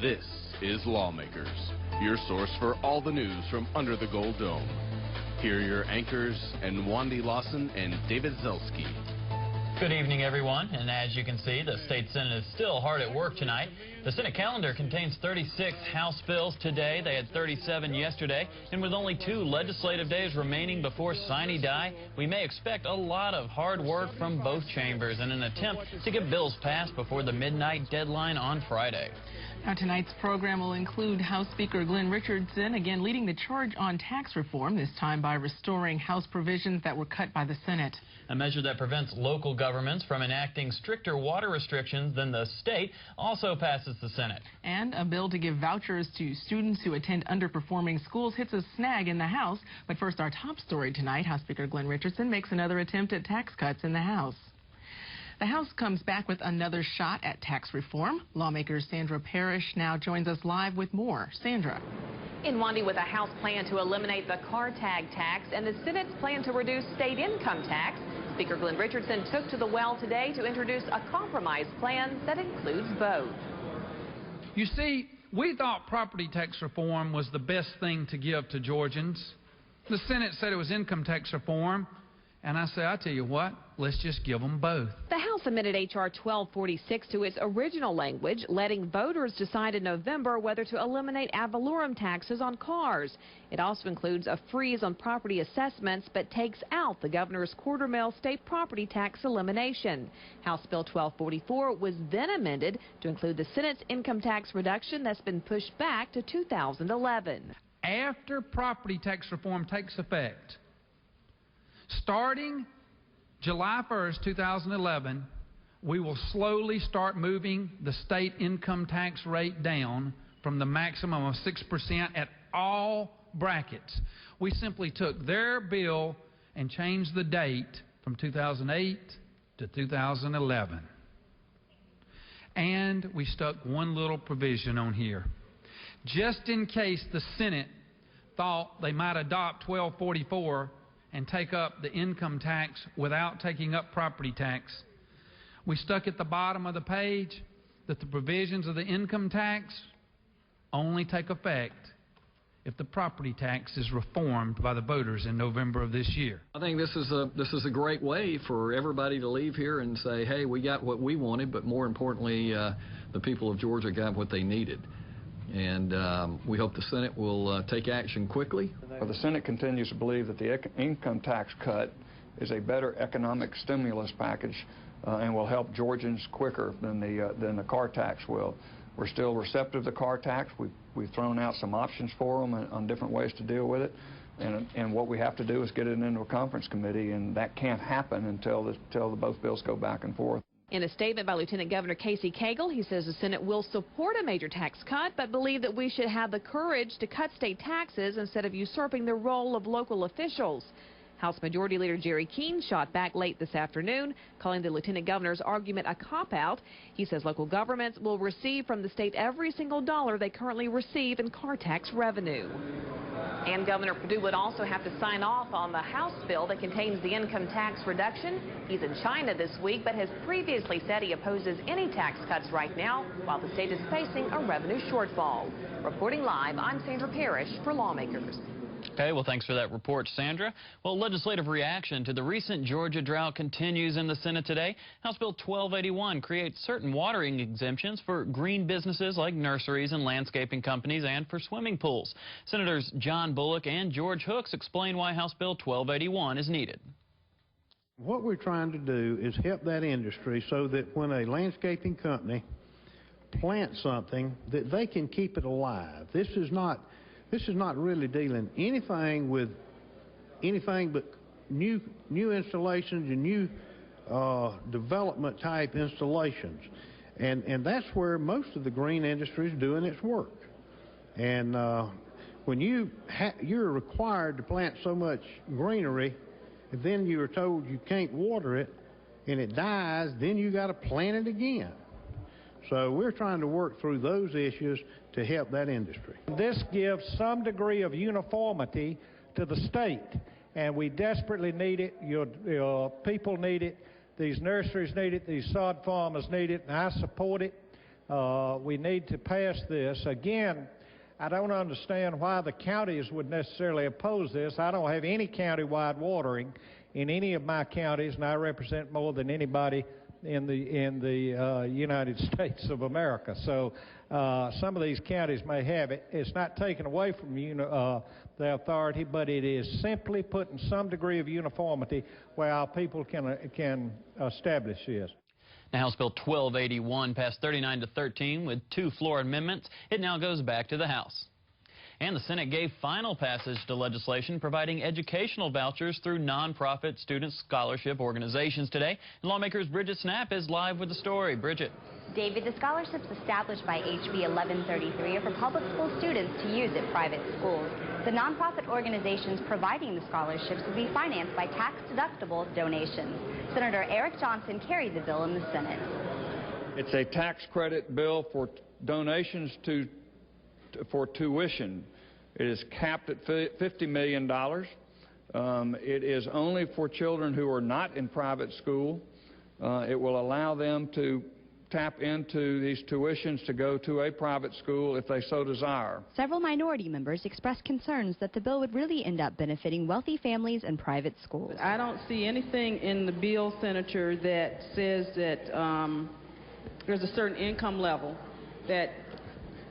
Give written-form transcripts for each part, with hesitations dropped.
This is Lawmakers, your source for all the news from under the Gold Dome. Here are your anchors, and Wandy Lawson and David Zelski. Good evening, everyone. And as you can see, the state Senate is still hard at work tonight. The Senate calendar contains 36 House bills today. They had 37 yesterday. And with only 2 legislative days remaining before sine die, we may expect a lot of hard work from both chambers in an attempt to get bills passed before the midnight deadline on Friday. Now, tonight's program will include House Speaker Glenn Richardson again leading the charge on tax reform, this time by restoring House provisions that were cut by the Senate. A measure that prevents local governments from enacting stricter water restrictions than the state also passes the Senate. And a bill to give vouchers to students who attend underperforming schools hits a snag in the House. But first, our top story tonight, House Speaker Glenn Richardson makes another attempt at tax cuts in the House. The House comes back with another shot at tax reform. Lawmakers Sandra Parrish now joins us live with more. Sandra. In Wandy, with a House plan to eliminate the car tag tax and the Senate's plan to reduce state income tax, Speaker Glenn Richardson took to the well today to introduce a compromise plan that includes both. You see, we thought property tax reform was the best thing to give to Georgians. The Senate said it was income tax reform. And I say, I tell you what, let's just give them both. The House amended H.R. 1246 to its original language, letting voters decide in November whether to eliminate ad valorem taxes on cars. It also includes a freeze on property assessments, but takes out the governor's quarter-mile state property tax elimination. House Bill 1244 was then amended to include the Senate's income tax reduction that's been pushed back to 2011. After property tax reform takes effect, starting July 1st, 2011, we will slowly start moving the state income tax rate down from the maximum of 6% at all brackets. We simply took their bill and changed the date from 2008 to 2011. And we stuck one little provision on here. Just in case the Senate thought they might adopt 1244 and take up the income tax without taking up property tax, we stuck at the bottom of the page that the provisions of the income tax only take effect if the property tax is reformed by the voters in November of this year. I think this is a great way for everybody to leave here and say, hey, we got what we wanted, but more importantly, the people of Georgia got what they needed. And we hope the Senate will take action quickly. The Senate continues to believe that the income tax cut is a better economic stimulus package and will help Georgians quicker than the car tax will. We're still receptive to the car tax. We've thrown out some options for them on different ways to deal with it. And what we have to do is get it into a conference committee, and that can't happen until both bills go back and forth. In a statement by Lieutenant Governor Casey Cagle, he says the Senate will support a major tax cut, but believe that we should have the courage to cut state taxes instead of usurping the role of local officials. House Majority Leader Jerry Keene shot back late this afternoon, calling the Lieutenant Governor's argument a cop-out. He says local governments will receive from the state every single dollar they currently receive in car tax revenue. And Governor Perdue would also have to sign off on the House bill that contains the income tax reduction. He's in China this week, but has previously said he opposes any tax cuts right now, while the state is facing a revenue shortfall. Reporting live, I'm Sandra Parrish for Lawmakers. Okay, well, thanks for that report, Sandra. Well, legislative reaction to the recent Georgia drought continues in the Senate today. House Bill 1281 creates certain watering exemptions for green businesses like nurseries and landscaping companies and for swimming pools. Senators John Bullock and George Hooks explain why House Bill 1281 is needed. What we're trying to do is help that industry so that when a landscaping company plants something, that they can keep it alive. This is not really dealing anything with anything but new installations and new development type installations, and that's where most of the green industry is doing its work. And when you're required to plant so much greenery, and then you are told you can't water it and it dies, then you got to plant it again. So we're trying to work through those issues to help that industry. This gives some degree of uniformity to the state, and we desperately need it. Your people need it. These nurseries need it. These sod farmers need it, and I support it. We need to pass this. Again, I don't understand why the counties would necessarily oppose this. I don't have any county-wide watering in any of my counties, and I represent more than anybody in the United States of America. So some of these counties may have it. It's not taken away from the authority, but it is simply putting some degree of uniformity where our people can establish this. Now, House Bill 1281 passed 39-13 with 2 floor amendments. It now goes back to the House. And the Senate gave final passage to legislation providing educational vouchers through nonprofit student scholarship organizations today. And lawmakers Bridget Snapp is live with the story. Bridget. David, the scholarships established by HB 1133 are for public school students to use at private schools. The nonprofit organizations providing the scholarships will be financed by tax-deductible donations. Senator Eric Johnson carried the bill in the Senate. It's a tax credit bill for donations for tuition. It is capped at $50 million. It is only for children who are not in private school. It will allow them to tap into these tuitions to go to a private school if they so desire. Several minority members expressed concerns that the bill would really end up benefiting wealthy families and private schools. I don't see anything in the bill, Senator, that says that there's a certain income level that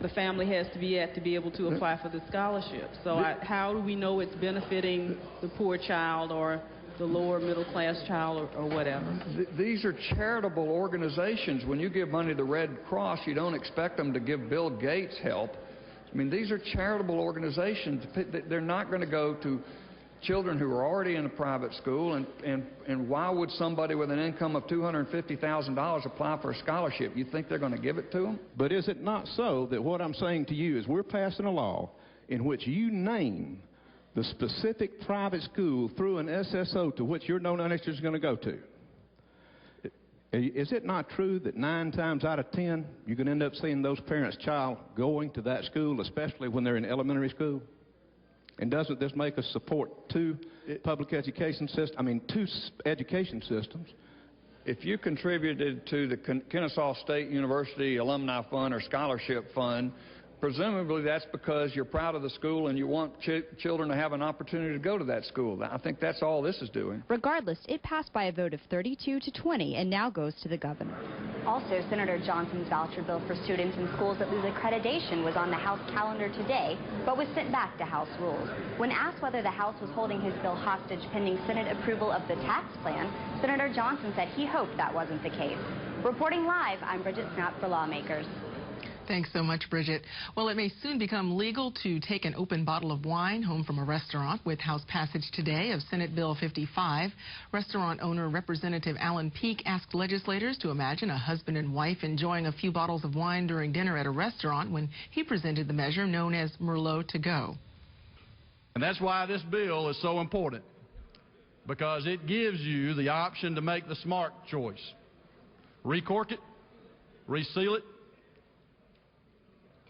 the family has to be at to be able to apply for the scholarship. So how do we know it's benefiting the poor child or the lower middle class child or whatever? These are charitable organizations. When you give money to the Red Cross, you don't expect them to give Bill Gates help. I mean, these are charitable organizations. They're not going to go to children who are already in a private school, and why would somebody with an income of $250,000 apply for a scholarship? You think they're going to give it to them? But is it not so that what I'm saying to you is we're passing a law in which you name the specific private school through an SSO to which your donation is going to go to? Is it not true that 9 times out of 10 you can end up seeing those parents' child going to that school, especially when they're in elementary school? And doesn't this make us support 2 public education systems, 2 education systems? If you contributed to the Kennesaw State University Alumni Fund or Scholarship Fund, presumably that's because you're proud of the school and you want children to have an opportunity to go to that school. I think that's all this is doing. Regardless, it passed by a vote of 32-20 and now goes to the governor. Also, Senator Johnson's voucher bill for students in schools that lose accreditation was on the House calendar today, but was sent back to House rules. When asked whether the House was holding his bill hostage pending Senate approval of the tax plan, Senator Johnson said he hoped that wasn't the case. Reporting live, I'm Bridget Snapp for Lawmakers. Thanks so much, Bridget. Well, it may soon become legal to take an open bottle of wine home from a restaurant with House passage today of Senate Bill 55. Restaurant owner Representative Alan Peake asked legislators to imagine a husband and wife enjoying a few bottles of wine during dinner at a restaurant when he presented the measure known as Merlot to go. And that's why this bill is so important, because it gives you the option to make the smart choice. Recork it, reseal it,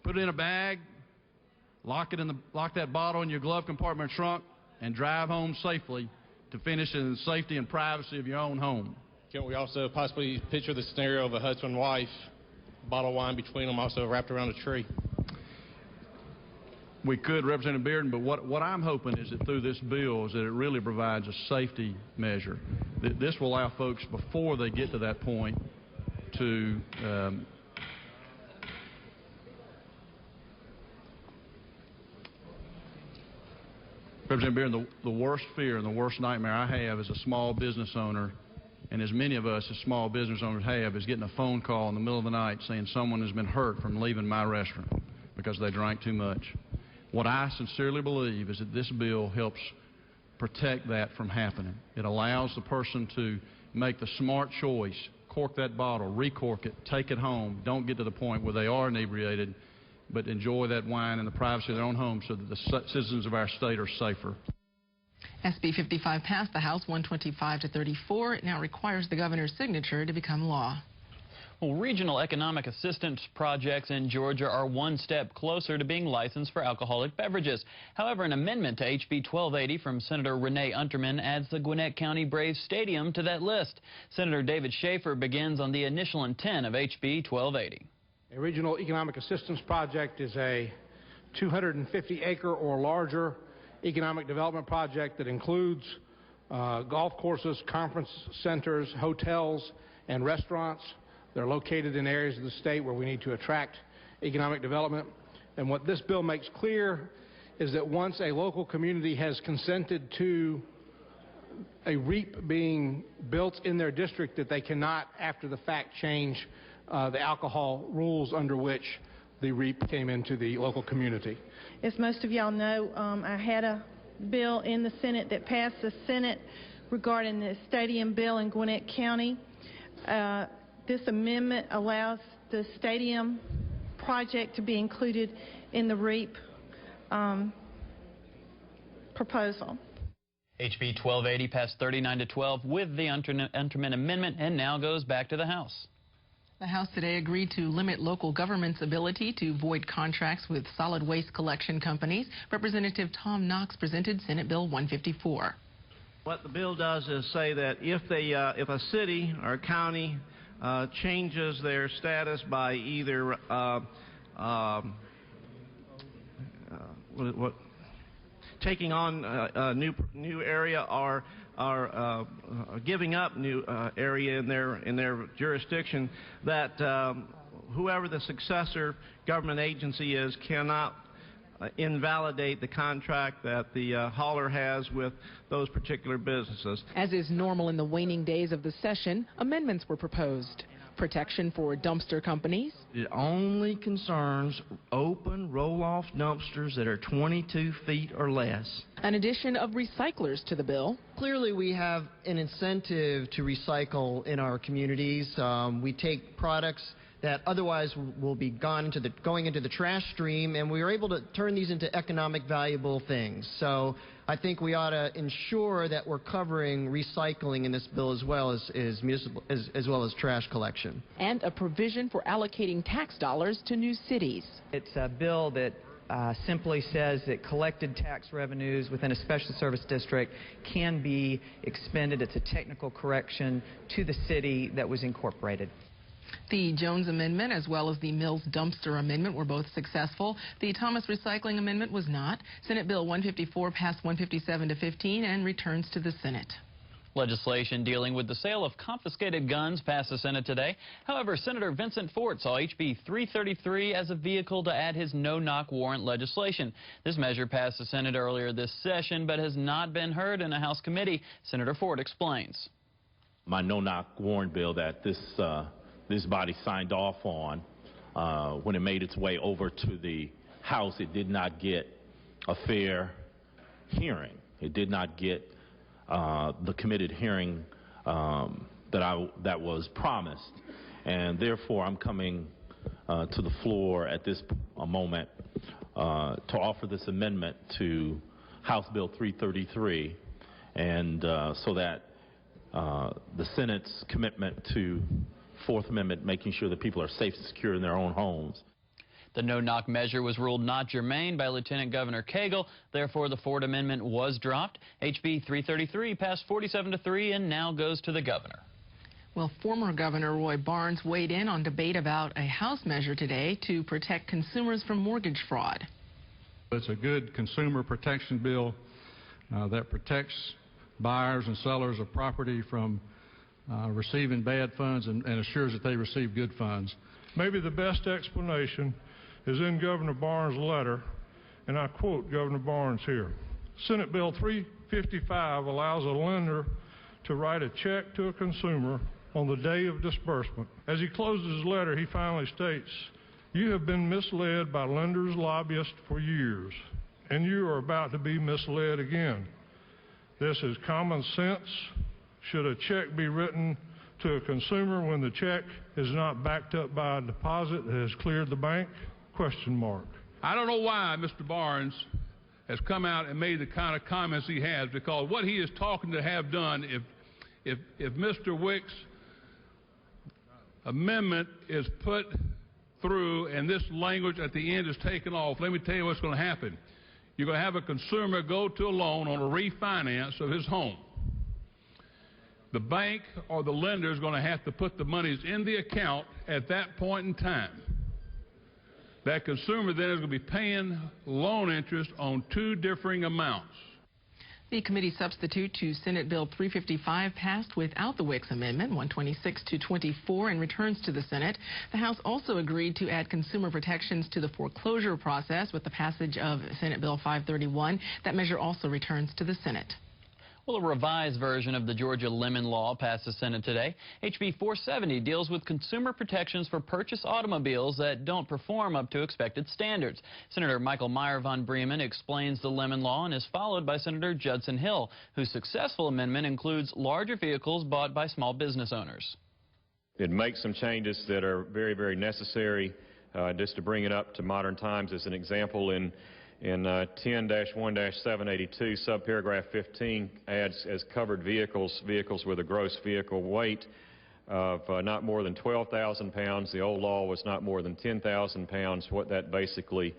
put it in a bag, lock that bottle in your glove compartment trunk, and drive home safely to finish in the safety and privacy of your own home. Can we also possibly picture the scenario of a husband and wife, bottle of wine between them, also wrapped around a tree? We could, Representative Bearden, but what I'm hoping is that through this bill is that it really provides a safety measure. This will allow folks, before they get to that point, to Representative Bearden, the worst fear and the worst nightmare I have as a small business owner, and as many of us as small business owners have, is getting a phone call in the middle of the night saying someone has been hurt from leaving my restaurant because they drank too much. What I sincerely believe is that this bill helps protect that from happening. It allows the person to make the smart choice, cork that bottle, recork it, take it home, don't get to the point where they are inebriated, but enjoy that wine in the privacy of their own home so that the citizens of our state are safer. SB 55 passed the House 125-34. It now requires the governor's signature to become law. Well, regional economic assistance projects in Georgia are one step closer to being licensed for alcoholic beverages. However, an amendment to HB 1280 from Senator Renee Unterman adds the Gwinnett County Braves Stadium to that list. Senator David Schaefer begins on the initial intent of HB 1280. A regional economic assistance project is a 250-acre or larger economic development project that includes golf courses, conference centers, hotels, and restaurants. They're located in areas of the state where we need to attract economic development. And what this bill makes clear is that once a local community has consented to a REAP being built in their district, that they cannot, after the fact, change the alcohol rules under which the REAP came into the local community. As most of y'all know, I had a bill in the Senate that passed the Senate regarding the stadium bill in Gwinnett County. This amendment allows the stadium project to be included in the REAP proposal. HB 1280 passed 39-12 with the Unterman amendment and now goes back to the House. The House today agreed to limit local government's ability to void contracts with solid waste collection companies. Representative Tom Knox presented Senate Bill 154. What the bill does is say that if a city or a county changes their status by either taking on a new area or giving up new area in their jurisdiction, that whoever the successor government agency is cannot invalidate the contract that the hauler has with those particular businesses. As is normal in the waning days of the session, amendments were proposed. Protection for dumpster companies. It only concerns open roll-off dumpsters that are 22 feet or less. An addition of recyclers to the bill. Clearly we have an incentive to recycle in our communities. We take products that otherwise will be going into the trash stream, and we are able to turn these into economic valuable things. So I think we ought to ensure that we're covering recycling in this bill as well as trash collection. And a provision for allocating tax dollars to new cities. It's a bill that simply says that collected tax revenues within a special service district can be expended. It's a technical correction to the city that was incorporated. The Jones Amendment as well as the Mills Dumpster Amendment were both successful. The Thomas Recycling Amendment was not. Senate Bill 154 passed 157-15 and returns to the Senate. Legislation dealing with the sale of confiscated guns passed the Senate today. However, Senator Vincent Fort saw HB 333 as a vehicle to add his no-knock warrant legislation. This measure passed the Senate earlier this session but has not been heard in a House committee. Senator Fort explains. My no-knock warrant bill that this body signed off on, when it made its way over to the House, it did not get a fair hearing. It did not get the committed hearing that was promised, and therefore I'm coming to the floor at this moment to offer this amendment to House Bill 333, and so that the Senate's commitment to Fourth Amendment, making sure that people are safe and secure in their own homes. The no-knock measure was ruled not germane by Lieutenant Governor Cagle. Therefore, the Ford Amendment was dropped. HB 333 passed 47-3 and now goes to the governor. Well, former Governor Roy Barnes weighed in on debate about a House measure today to protect consumers from mortgage fraud. It's a good consumer protection bill that protects buyers and sellers of property from receiving bad funds and assures that they receive good funds. Maybe the best explanation is in Governor Barnes' letter, and I quote Governor Barnes here. Senate Bill 355 allows a lender to write a check to a consumer on the day of disbursement. As he closes his letter, he finally states, "You have been misled by lenders' lobbyists for years, and you are about to be misled again. This is common sense. Should a check be written to a consumer when the check is not backed up by a deposit that has cleared the bank? Question mark." I don't know why Mr. Barnes has come out and made the kind of comments he has, because what he is talking to have done, if Mr. Wick's amendment is put through and this language at the end is taken off, let me tell you what's going to happen. You're going to have a consumer go to a loan on a refinance of his home. The bank or the lender is going to have to put the monies in the account at that point in time. that consumer then is going to be paying loan interest on two differing amounts. The committee substitute to Senate Bill 355 passed without the Wicks amendment, 126-24, and returns to the Senate. The House also agreed to add consumer protections to the foreclosure process with the passage of Senate Bill 531. That measure also returns to the Senate. Well, a revised version of the Georgia lemon law passed the Senate today. HB 470 deals with consumer protections for purchased automobiles that don't perform up to expected standards. Senator Michael Meyer von Bremen explains the lemon law and is followed by Senator Judson Hill, whose successful amendment includes larger vehicles bought by small business owners. It makes some changes that are very, very necessary. Just to bring it up to modern times, as an example, in 10-1-782, subparagraph 15 adds as covered vehicles with a gross vehicle weight of not more than 12,000 pounds. The old law was not more than 10,000 pounds. What that basically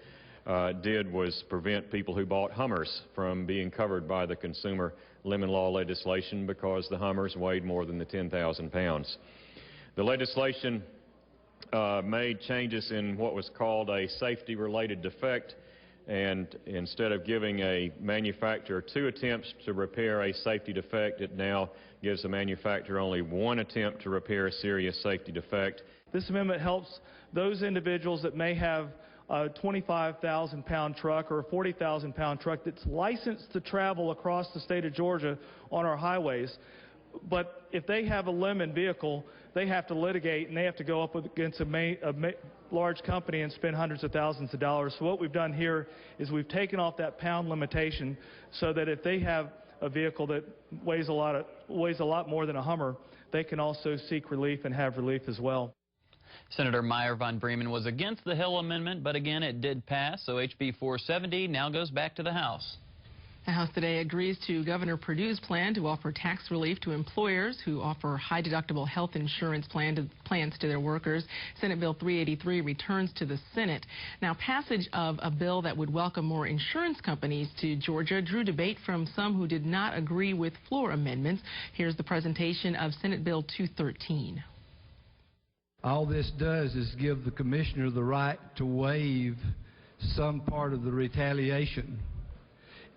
did was prevent people who bought Hummers from being covered by the consumer lemon law legislation because the Hummers weighed more than the 10,000 pounds. The legislation made changes in what was called a safety-related defect, and instead of giving a manufacturer 2 attempts to repair a safety defect, it now gives the manufacturer only 1 attempt to repair a serious safety defect. This amendment helps those individuals that may have a 25,000-pound truck or a 40,000-pound truck that's licensed to travel across the state of Georgia on our highways. But if they have a lemon vehicle, they have to litigate and they have to go up against a large company and spend hundreds of thousands of dollars. So what we've done here is we've taken off that pound limitation so that if they have a vehicle that weighs a lot more than a Hummer, they can also seek relief and have relief as well. Senator Meyer von Bremen was against the Hill amendment, but again it did pass, so HB 470 now goes back to the House. The House today agrees to Governor Perdue's plan to offer tax relief to employers who offer high-deductible health insurance plans to their workers. Senate Bill 383 returns to the Senate. Now, passage of a bill that would welcome more insurance companies to Georgia drew debate from some who did not agree with floor amendments. Here's the presentation of Senate Bill 213. All this does is give the commissioner the right to waive some part of the retaliation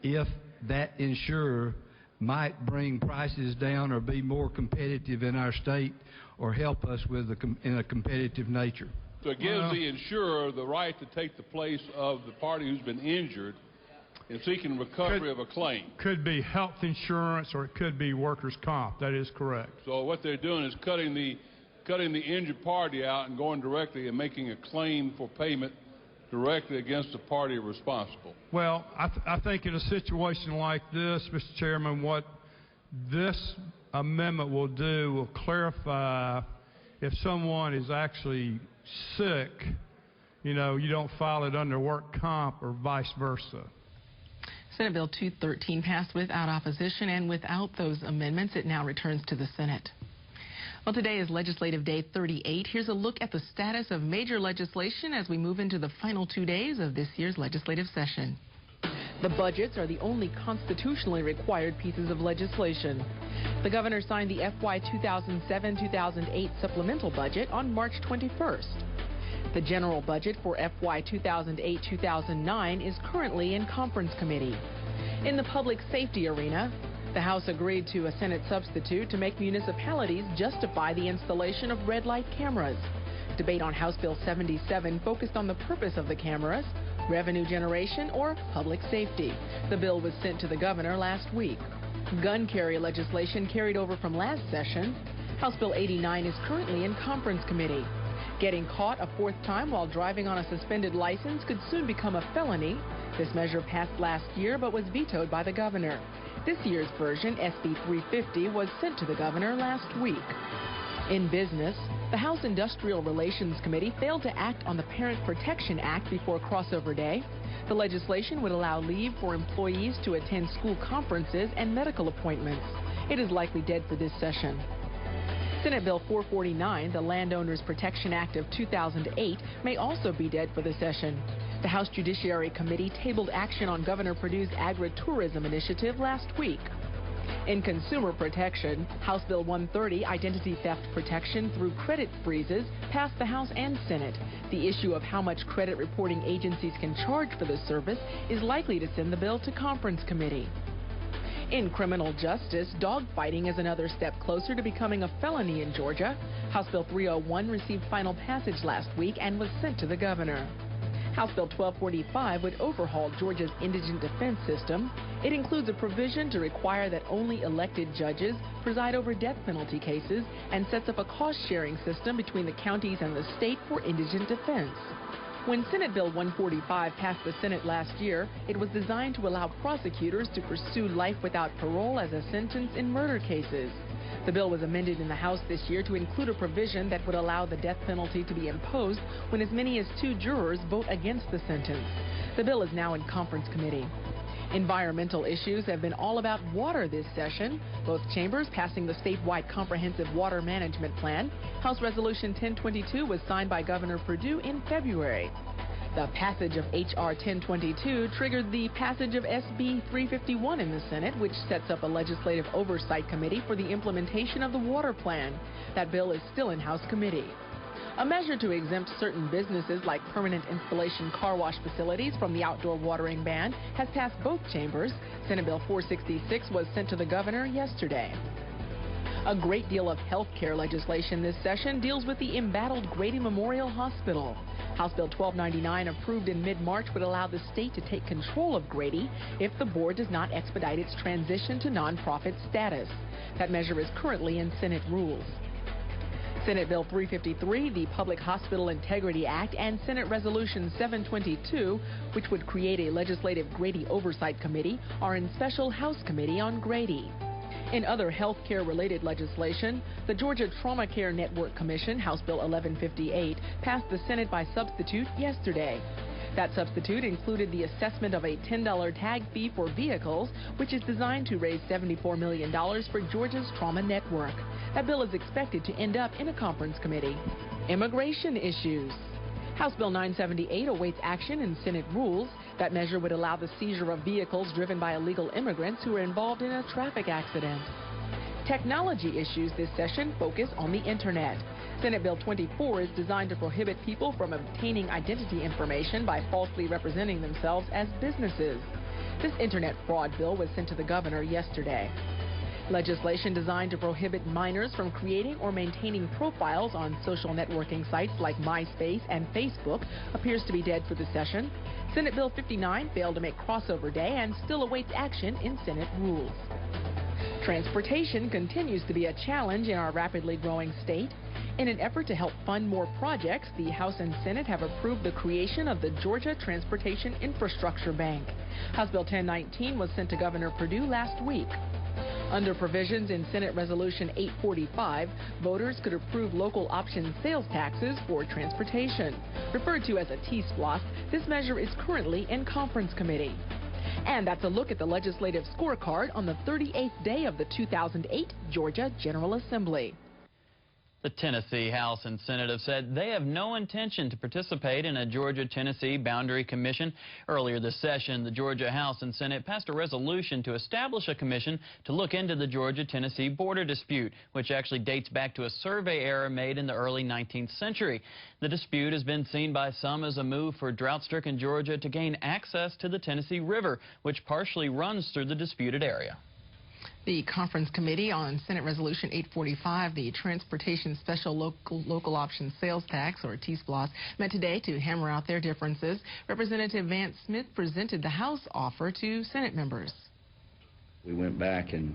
if that insurer might bring prices down or be more competitive in our state or help us in a competitive nature. So it gives the insurer the right to take the place of the party who's been injured in seeking recovery of a claim. Could be health insurance or it could be workers' comp. That is correct. So what they're doing is cutting the injured party out and going directly and making a claim for payment directly against the party responsible. Well, I think in a situation like this, Mr. Chairman, what this amendment will do will clarify if someone is actually sick, you don't file it under work comp or vice versa. Senate Bill 213 passed without opposition, and without those amendments, it now returns to the Senate. Well, today is Legislative Day 38. Here's a look at the status of major legislation as we move into the final 2 days of this year's legislative session. The budgets are the only constitutionally required pieces of legislation. The governor signed the FY 2007-2008 supplemental budget on March 21st. The general budget for FY 2008-2009 is currently in conference committee. In the public safety arena, the House agreed to a Senate substitute to make municipalities justify the installation of red light cameras. Debate on House Bill 77 focused on the purpose of the cameras, revenue generation, or public safety. The bill was sent to the governor last week. Gun carry legislation carried over from last session. House Bill 89 is currently in conference committee. Getting caught a 4th time while driving on a suspended license could soon become a felony. This measure passed last year but was vetoed by the governor. This year's version, SB 350, was sent to the governor last week. In business, the House Industrial Relations Committee failed to act on the Parent Protection Act before crossover day. The legislation would allow leave for employees to attend school conferences and medical appointments. It is likely dead for this session. Senate Bill 449, the Landowners Protection Act of 2008, may also be dead for the session. The House Judiciary Committee tabled action on Governor Perdue's agritourism initiative last week. In consumer protection, House Bill 130, Identity Theft Protection Through Credit Freezes, passed the House and Senate. The issue of how much credit reporting agencies can charge for the service is likely to send the bill to conference committee. In criminal justice, dogfighting is another step closer to becoming a felony in Georgia. House Bill 301 received final passage last week and was sent to the governor. House Bill 1245 would overhaul Georgia's indigent defense system. It includes a provision to require that only elected judges preside over death penalty cases and sets up a cost-sharing system between the counties and the state for indigent defense. When Senate Bill 145 passed the Senate last year, it was designed to allow prosecutors to pursue life without parole as a sentence in murder cases. The bill was amended in the House this year to include a provision that would allow the death penalty to be imposed when as many as 2 jurors vote against the sentence. The bill is now in conference committee. Environmental issues have been all about water this session. Both chambers passing the statewide comprehensive water management plan. House Resolution 1022 was signed by Governor Perdue in February. The passage of H.R. 1022 triggered the passage of SB 351 in the Senate, which sets up a legislative oversight committee for the implementation of the water plan. That bill is still in House committee. A measure to exempt certain businesses like permanent installation car wash facilities from the outdoor watering ban has passed both chambers. Senate Bill 466 was sent to the governor yesterday. A great deal of health care legislation this session deals with the embattled Grady Memorial Hospital. House Bill 1299, approved in mid-March, would allow the state to take control of Grady if the board does not expedite its transition to nonprofit status. That measure is currently in Senate rules. Senate Bill 353, the Public Hospital Integrity Act, and Senate Resolution 722, which would create a legislative Grady Oversight Committee, are in special House Committee on Grady. In other health care-related legislation, the Georgia Trauma Care Network Commission, House Bill 1158, passed the Senate by substitute yesterday. That substitute included the assessment of a $10 tag fee for vehicles, which is designed to raise $74 million for Georgia's trauma network. That bill is expected to end up in a conference committee. Immigration issues. House Bill 978 awaits action in Senate rules. That measure would allow the seizure of vehicles driven by illegal immigrants who are involved in a traffic accident. Technology issues this session focus on the Internet. Senate Bill 24 is designed to prohibit people from obtaining identity information by falsely representing themselves as businesses. This Internet fraud bill was sent to the governor yesterday. Legislation designed to prohibit minors from creating or maintaining profiles on social networking sites like MySpace and Facebook appears to be dead for the session. Senate Bill 59 failed to make crossover day and still awaits action in Senate rules. Transportation continues to be a challenge in our rapidly growing state. In an effort to help fund more projects, the House and Senate have approved the creation of the Georgia Transportation Infrastructure Bank. House Bill 1019 was sent to Governor Perdue last week. Under provisions in Senate Resolution 845, voters could approve local option sales taxes for transportation. Referred to as a T-SPLOS, this measure is currently in conference committee. And that's a look at the legislative scorecard on the 38th day of the 2008 Georgia General Assembly. The Tennessee House and Senate have said they have no intention to participate in a Georgia-Tennessee boundary commission. Earlier this session, the Georgia House and Senate passed a resolution to establish a commission to look into the Georgia-Tennessee border dispute, which actually dates back to a survey error made in the early 19th century. The dispute has been seen by some as a move for drought-stricken Georgia to gain access to the Tennessee River, which partially runs through the disputed area. The Conference Committee on Senate Resolution 845, the Transportation Special Local Option Sales Tax, or T-SPLOS, met today to hammer out their differences. Representative Vance Smith presented the House offer to Senate members. We went back and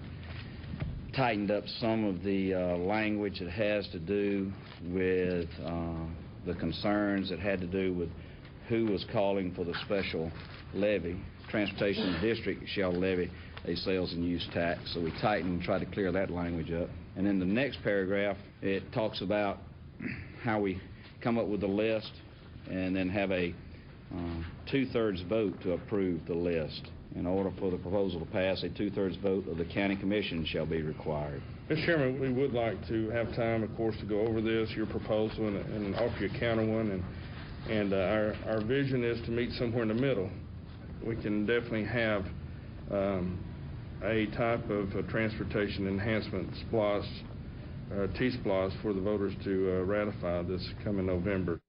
tightened up some of the language that has to do with the concerns that had to do with who was calling for the special levy. Transportation District shall levy a sales and use tax. So we tightened and tried to clear that language up. And in the next paragraph, it talks about how we come up with a list and then have a two-thirds vote to approve the list. In order for the proposal to pass, a two-thirds vote of the county commission shall be required. Mr. Chairman, we would like to have time, of course, to go over this, your proposal, and offer you a counter one. And our vision is to meet somewhere in the middle. We can definitely have a type of transportation enhancement SPLOS, T-SPLOS, for the voters to ratify this coming November.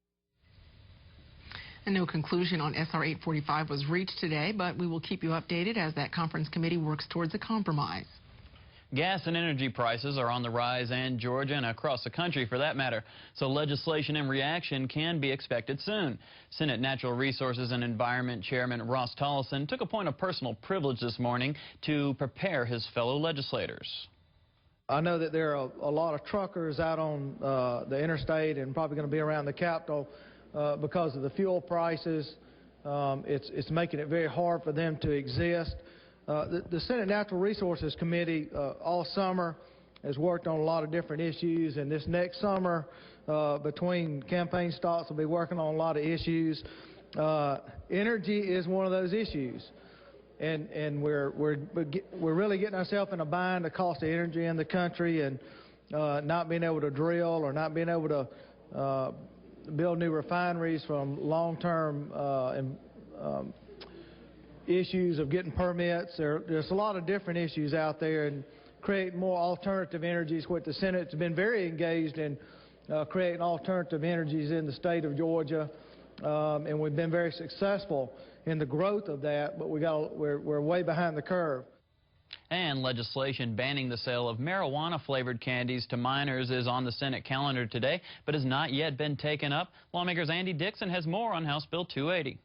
And no conclusion on SR 845 was reached today, but we will keep you updated as that conference committee works towards a compromise. Gas and energy prices are on the rise in Georgia and across the country for that matter, so legislation in reaction can be expected soon. Senate Natural Resources and Environment Chairman Ross Tollison took a point of personal privilege this morning to prepare his fellow legislators. I know that there are a lot of truckers out on the interstate and probably going to be around the Capitol because of the fuel prices. It's making it very hard for them to exist. The Senate Natural Resources Committee all summer has worked on a lot of different issues, and this next summer, between campaign stops, we'll be working on a lot of issues. Energy is one of those issues, and we're really getting ourselves in a bind. The cost of energy in the country, and not being able to drill or not being able to build new refineries from long-term issues of getting permits. There's a lot of different issues out there, and creating more alternative energies, which the Senate's been very engaged in creating alternative energies in the state of Georgia, and we've been very successful in the growth of that, but we're way behind the curve. And legislation banning the sale of marijuana-flavored candies to minors is on the Senate calendar today, but has not yet been taken up. Lawmakers Andy Dixon has more on House Bill 280.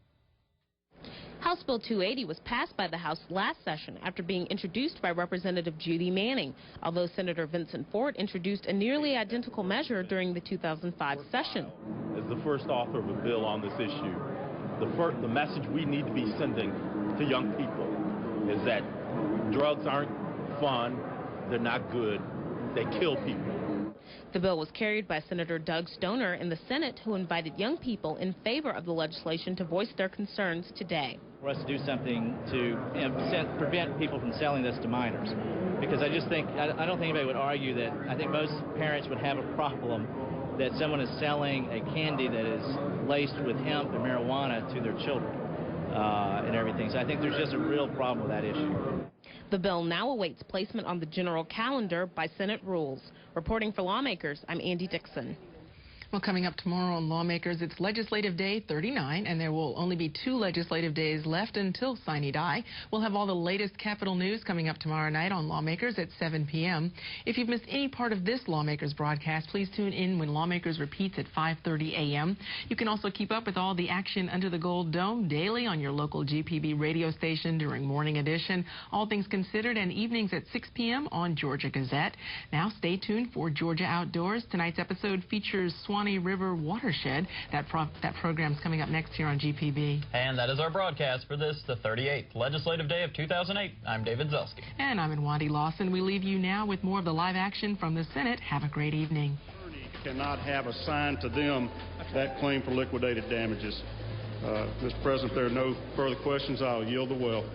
House Bill 280 was passed by the House last session after being introduced by Representative Judy Manning, although Senator Vincent Ford introduced a nearly identical measure during the 2005 session. As the first author of a bill on this issue, the message we need to be sending to young people is that drugs aren't fun, they're not good, they kill people. The bill was carried by Senator Doug Stoner in the Senate, who invited young people in favor of the legislation to voice their concerns today. For us to do something to prevent people from selling this to minors, because I just think, I don't think anybody would argue that, I think most parents would have a problem that someone is selling a candy that is laced with hemp and marijuana to their children and everything. So I think there's just a real problem with that issue. The bill now awaits placement on the general calendar by Senate rules. Reporting for Lawmakers, I'm Andy Dixon. Well, coming up tomorrow on Lawmakers, it's Legislative Day 39, and there will only be 2 legislative days left until sine die. We'll have all the latest Capitol news coming up tomorrow night on Lawmakers at 7 p.m. If you've missed any part of this Lawmakers broadcast, please tune in when Lawmakers repeats at 5:30 a.m. You can also keep up with all the action under the Gold Dome daily on your local GPB radio station during Morning Edition, All Things Considered, and evenings at 6 p.m. on Georgia Gazette. Now stay tuned for Georgia Outdoors. Tonight's episode features Swanee River Watershed. That program's coming up next here on GPB. And that is our broadcast for this, the 38th Legislative Day of 2008. I'm David Zelski. And I'm Nwandi Lawson. We leave you now with more of the live action from the Senate. Have a great evening. Cannot have assigned to them that claim for liquidated damages. Mr. President, if there are no further questions, I'll yield the well.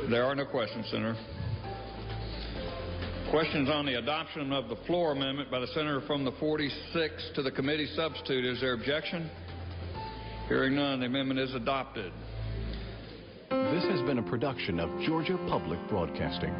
There are no questions, Senator. Questions on the adoption of the floor amendment by the senator from the 46th to the committee substitute. Is there objection? Hearing none, the amendment is adopted. This has been a production of Georgia Public Broadcasting.